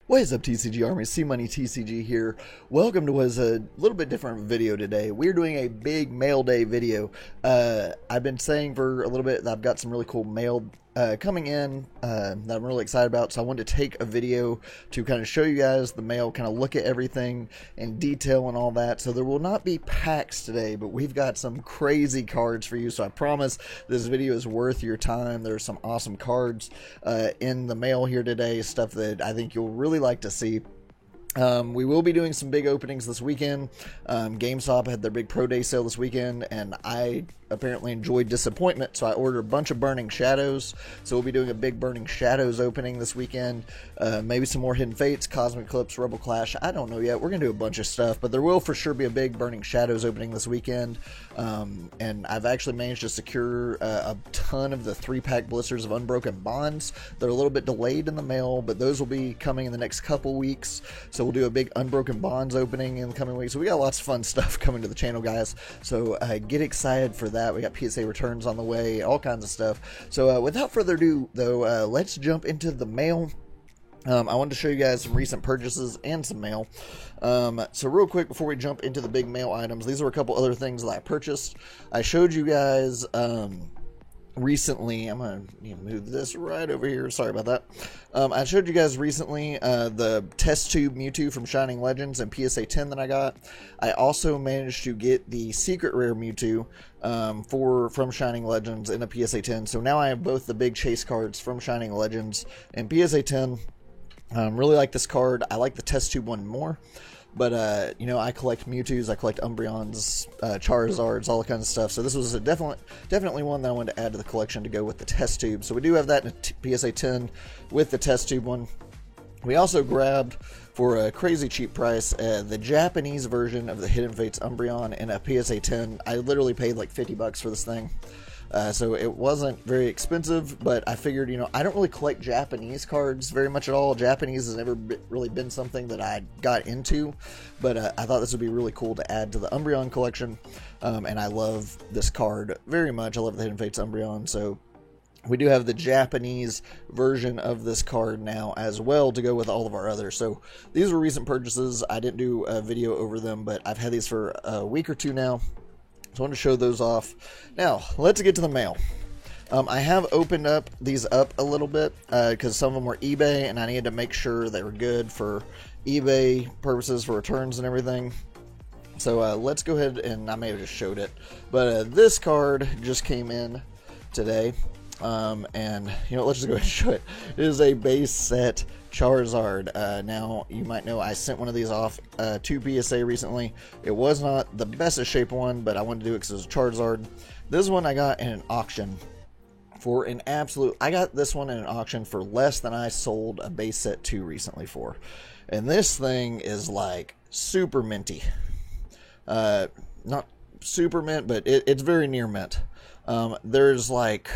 What is up, TCG Army? C-Money TCG here. Welcome to what is a little bit different video today. We're doing a big mail day video. I've been saying for a little bit that I've got some really cool mail coming in that I'm really excited about, so I wanted to take a video to kind of show you guys the mail, kind of look at everything in detail and all that. So there will not be packs today, but we've got some crazy cards for you, so I promise this video is worth your time. There's some awesome cards in the mail here today, stuff that I think you'll really like to see. We will be doing some big openings this weekend. GameStop had their big Pro Day sale this weekend, and I apparently enjoyed disappointment, so I ordered a bunch of Burning Shadows. So we'll be doing a big Burning Shadows opening this weekend. Maybe some more Hidden Fates, Cosmic Eclipse, Rebel Clash. I don't know yet. We're going to do a bunch of stuff, but there will for sure be a big Burning Shadows opening this weekend. And I've actually managed to secure a ton of the 3-pack blisters of Unbroken Bonds. They're a little bit delayed in the mail, but those will be coming in the next couple weeks. So we'll do a big Unbroken Bonds opening in the coming weeks. So we got lots of fun stuff coming to the channel, guys. So get excited for that. We got PSA returns on the way, all kinds of stuff. So without further ado, though, let's jump into the mail. I wanted to show you guys some recent purchases and some mail. So real quick, before we jump into the big mail items, these are a couple other things that I purchased. I showed you guys recently, I'm going to move this right over here, sorry about that. I showed you guys recently the test tube Mewtwo from Shining Legends and PSA 10 that I got. I also managed to get the secret rare Mewtwo from Shining Legends in a PSA 10. So now I have both the big chase cards from Shining Legends and PSA 10. Really like this card. I like the test tube one more. But, you know, I collect Mewtwo's, I collect Umbreons, Charizards, all that kind of stuff. So this was a definitely one that I wanted to add to the collection to go with the test tube. So we do have that in a PSA 10 with the test tube one. We also grabbed, for a crazy cheap price, the Japanese version of the Hidden Fates Umbreon in a PSA 10. I literally paid like 50 bucks for this thing. So it wasn't very expensive, but I figured, you know, I don't really collect Japanese cards very much at all. Japanese has never really been something that I got into, but I thought this would be really cool to add to the Umbreon collection, and I love this card very much. I love the Hidden Fates Umbreon, so we do have the Japanese version of this card now as well to go with all of our others. So these were recent purchases. I didn't do a video over them, but I've had these for a week or two now. So I want to show those off. Now, let's get to the mail. I have opened these up a little bit because some of them were eBay, and I needed to make sure they were good for eBay purposes for returns and everything. So let's go ahead, and I may have just showed it. But this card just came in today. And, you know, let's just go ahead and show it. It is a base set Charizard. Now, you might know I sent one of these off to PSA recently. It was not the bestest shape one, but I wanted to do it because it was a Charizard. This one I got in an auction for an absolute... I got this one in an auction for less than I sold a base set 2 recently for. And this thing is, like, super minty. Not super mint, but it's very near mint. There's, like...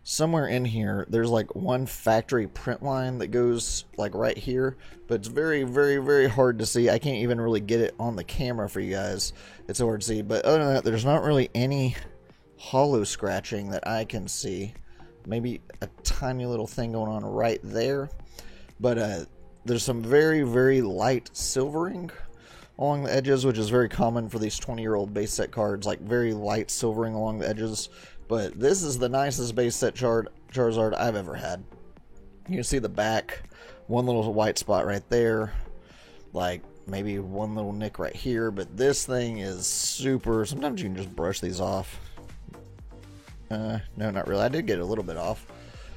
somewhere in here, there's like one factory print line that goes like right here, but it's very, very, very hard to see. I can't even really get it on the camera for you guys. It's so hard to see. But other than that, there's not really any hollow scratching that I can see. Maybe a tiny little thing going on right there. But there's some very, very light silvering along the edges, which is very common for these 20-year-old base set cards, like very light silvering along the edges. But this is the nicest base set Charizard I've ever had. You can see the back, one little white spot right there, like maybe one little nick right here, but this thing is super. Sometimes you can just brush these off. No, not really. I did get a little bit off,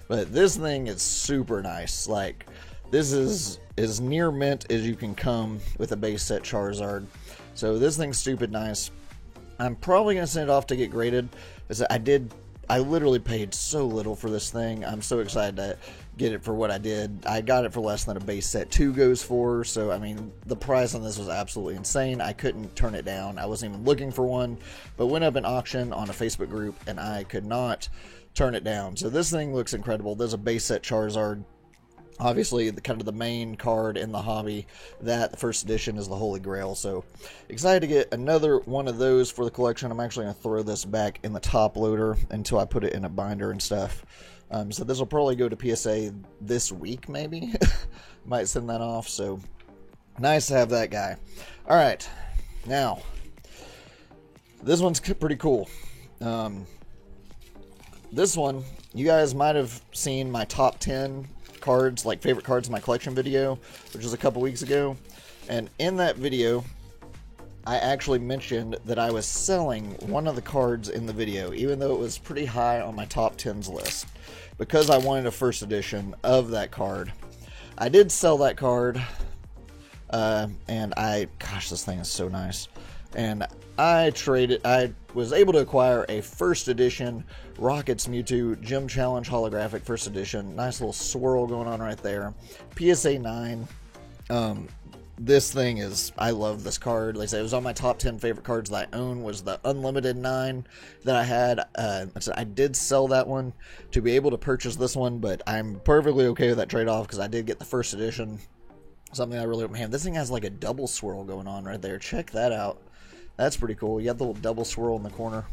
but this thing is super nice. Like, this is as near mint as you can come with a base set Charizard. So this thing's stupid nice. I'm probably going to send it off to get graded. I literally paid so little for this thing. I'm so excited to get it for what I did. I got it for less than a base set 2 goes for. So, I mean, the price on this was absolutely insane. I couldn't turn it down. I wasn't even looking for one, but went up an auction on a Facebook group, and I could not turn it down. So this thing looks incredible. There's a base set Charizard. Obviously, kind of the main card in the hobby, that the first edition is the Holy Grail. So excited to get another one of those for the collection. I'm actually going to throw this back in the top loader until I put it in a binder and stuff. So this will probably go to PSA this week, maybe. Might send that off, so nice to have that guy. All right, now this one's pretty cool. This one, you guys might have seen my top 10 cards, like favorite cards in my collection video, which was a couple weeks ago. And in that video, I actually mentioned that I was selling one of the cards in the video, even though it was pretty high on my top 10s list, because I wanted a first edition of that card. I did sell that card, and gosh, this thing is so nice. And I was able to acquire a first edition Rockets Mewtwo Gym Challenge holographic first edition. Nice little swirl going on right there. PSA 9. This thing is, I love this card. Like I said, it was on my top 10 favorite cards that I own, was the Unlimited 9 that I had. I did sell that one to be able to purchase this one, but I'm perfectly okay with that trade-off because I did get the first edition. Something I really, man, this thing has like a double swirl going on right there. Check that out. That's pretty cool. You have the little double swirl in the corner.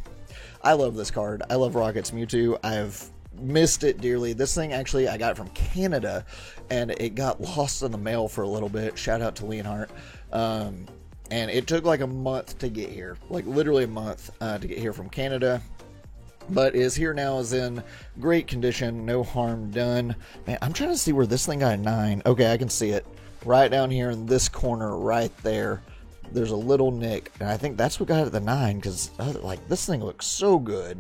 I love this card. I love Rockets Mewtwo. I've missed it dearly. This thing, actually, I got it from Canada, and it got lost in the mail for a little bit. Shout out to Leonhardt. And it took like a month to get here. Like, literally a month to get here from Canada. But is here now, is in great condition. No harm done. Man, I'm trying to see where this thing got a 9. Okay, I can see it. Right down here in this corner, right there. There's a little nick, and I think that's what got it the 9, because like this thing looks so good.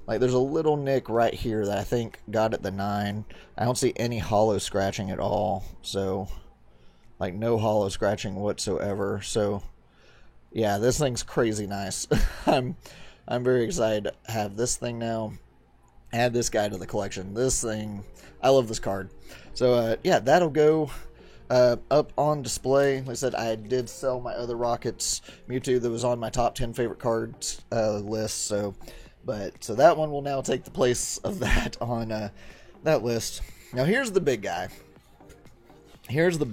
Like there's a little nick right here that I think got it the 9. I don't see any hollow scratching at all, so like no hollow scratching whatsoever. So yeah, this thing's crazy nice. I'm very excited to have this thing now. Add this guy to the collection. This thing, I love this card. So yeah, that'll go up on display. Like I said, I did sell my other Rockets Mewtwo that was on my top 10 favorite cards list. So that one will now take the place of that on that list. Now here's the big guy. Trying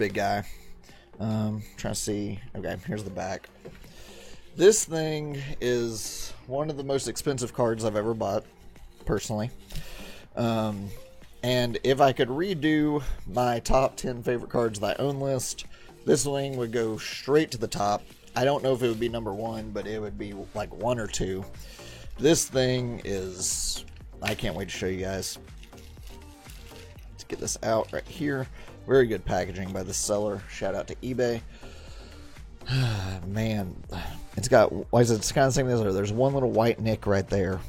to see. Okay, here's the back. This thing is one of the most expensive cards I've ever bought, personally. And if I could redo my top 10 favorite cards that I own list, this thing would go straight to the top. I don't know if it would be number 1, but it would be like 1 or 2. This thing is, I can't wait to show you guys. Let's get this out right here. Very good packaging by the seller. Shout out to eBay. Man, it's got, like I said, it's kind of the same as this. There's one little white nick right there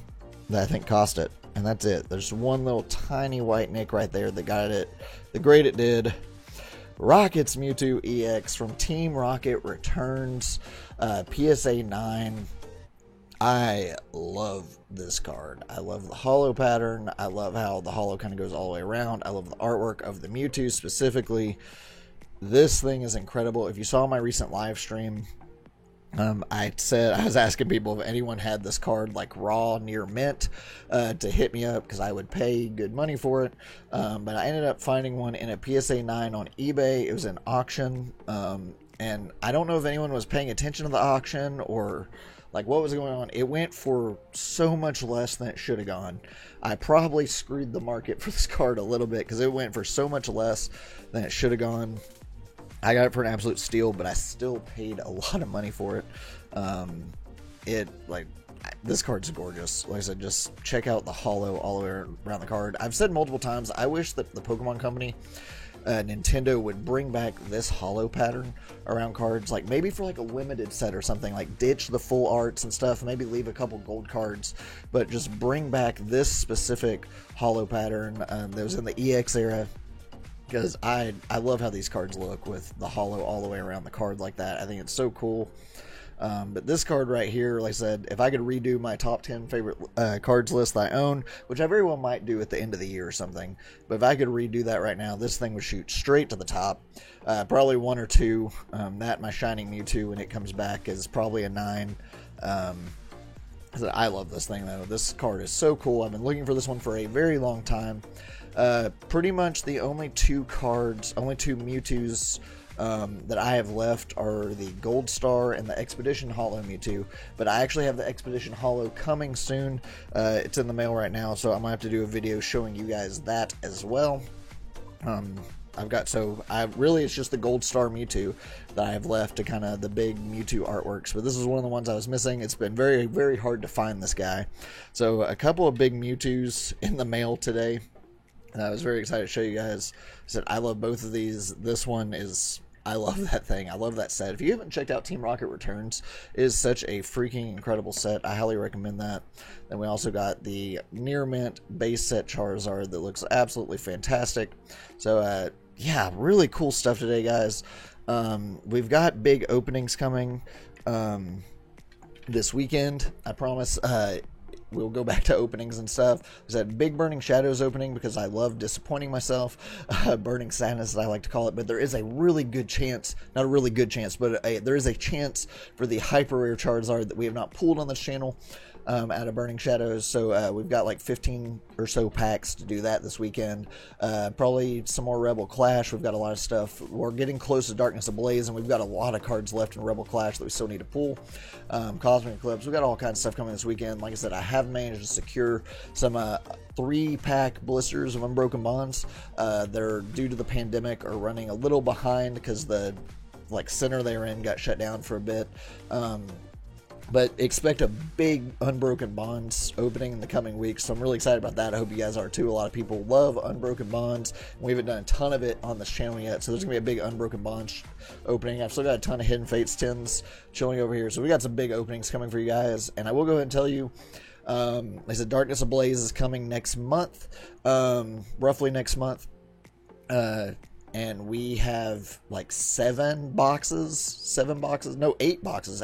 that I think cost it. And that's it. There's one little tiny white nick right there that got it the grade it did. Rockets Mewtwo EX from Team Rocket returns. PSA 9. I love this card. I love the hollow pattern. I love how the hollow kind of goes all the way around. I love the artwork of the Mewtwo specifically. This thing is incredible. If you saw my recent live stream, I was asking people if anyone had this card like raw near mint to hit me up because I would pay good money for it. But I ended up finding one in a PSA 9 on eBay. It was an auction, and I don't know if anyone was paying attention to the auction or like what was going on. It went for so much less than it should have gone. I probably screwed the market for this card a little bit because it went for so much less than it should have gone. I got it for an absolute steal, but I still paid a lot of money for it. This card's gorgeous. Like I said, just check out the hollow all the way around the card. I've said multiple times, I wish that the Pokemon Company, Nintendo, would bring back this hollow pattern around cards, like maybe for like a limited set or something, like ditch the full arts and stuff, maybe leave a couple gold cards, but just bring back this specific hollow pattern that was in the EX era. Because I love how these cards look with the hollow all the way around the card like that. I think it's so cool. But this card right here, like I said, if I could redo my top 10 favorite cards list that I own, which I very well might do at the end of the year or something, but if I could redo that right now, this thing would shoot straight to the top. Probably 1 or 2. That, my Shining Mewtwo, when it comes back, is probably a 9. I love this thing, though. This card is so cool. I've been looking for this one for a very long time. Pretty much the only two Mewtwo's that I have left are the Gold Star and the Expedition Holo Mewtwo, but I actually have the Expedition Holo coming soon. It's in the mail right now, so I'm gonna have to do a video showing you guys that as well. It's just the Gold Star Mewtwo that I have left to kind of the big Mewtwo artworks, but this is one of the ones I was missing. It's been very, very hard to find this guy. So a couple of big Mewtwo's in the mail today, and I was very excited to show you guys. I said I love both of these. This one is, I love that thing. I love that set. If you haven't checked out Team Rocket Returns, it is such a freaking incredible set. I highly recommend that. Then we also got the Near Mint base set Charizard that looks absolutely fantastic. So yeah, really cool stuff today, guys. We've got big openings coming this weekend, I promise. We'll go back to openings and stuff. There's that big Burning Shadows opening because I love disappointing myself. Burning Sadness, as I like to call it. But there is a really good chance, not a really good chance, but there is a chance for the Hyper Rare Charizard that we have not pulled on this channel out of Burning Shadows. So we've got like 15 or so packs to do that this weekend. Probably some more Rebel Clash. We've got a lot of stuff. We're getting close to Darkness Ablaze, and we've got a lot of cards left in Rebel Clash that we still need to pull. Cosmic Eclipse. We've got all kinds of stuff coming this weekend. Like I said, I have managed to secure some 3-pack blisters of Unbroken Bonds. They're, due to the pandemic, are running a little behind because the center they were in got shut down for a bit. But expect a big Unbroken Bonds opening in the coming weeks, so I'm really excited about that. I hope you guys are too. A lot of people love Unbroken Bonds. We haven't done a ton of it on this channel yet, so there's going to be a big Unbroken Bonds opening. I've still got a ton of Hidden Fates 10s chilling over here, so we got some big openings coming for you guys. And I will go ahead and tell you, like I said, Darkness Ablaze is coming next month, roughly next month. And we have like 8 boxes,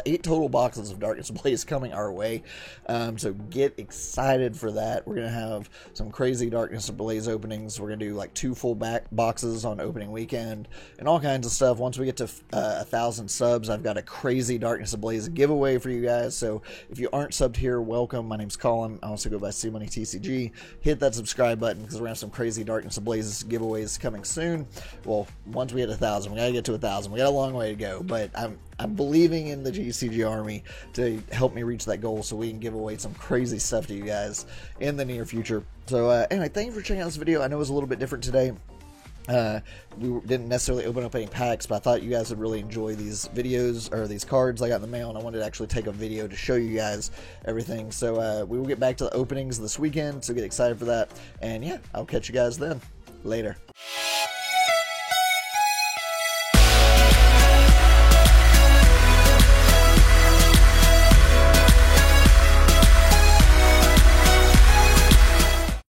8 total boxes of Darkness Ablaze coming our way. So get excited for that. We're going to have some crazy Darkness Ablaze openings. We're going to do like 2 full boxes on opening weekend and all kinds of stuff. Once we get to 1,000 subs, I've got a crazy Darkness Ablaze giveaway for you guys. So if you aren't subbed here, welcome. My name's Colin. I also go by CMoneyTCG. Hit that subscribe button because we're going to have some crazy Darkness Ablaze giveaways coming soon. Well, once we hit 1,000, we gotta get to 1,000. We got a long way to go, but I'm believing in the GCG army to help me reach that goal, so we can give away some crazy stuff to you guys in the near future. So anyway, thank you for checking out this video. I know it was a little bit different today. We didn't necessarily open up any packs, but I thought you guys would really enjoy these videos, or these cards I got in the mail, and I wanted to actually take a video to show you guys everything. So we will get back to the openings this weekend, so get excited for that. And yeah, I'll catch you guys then. Later.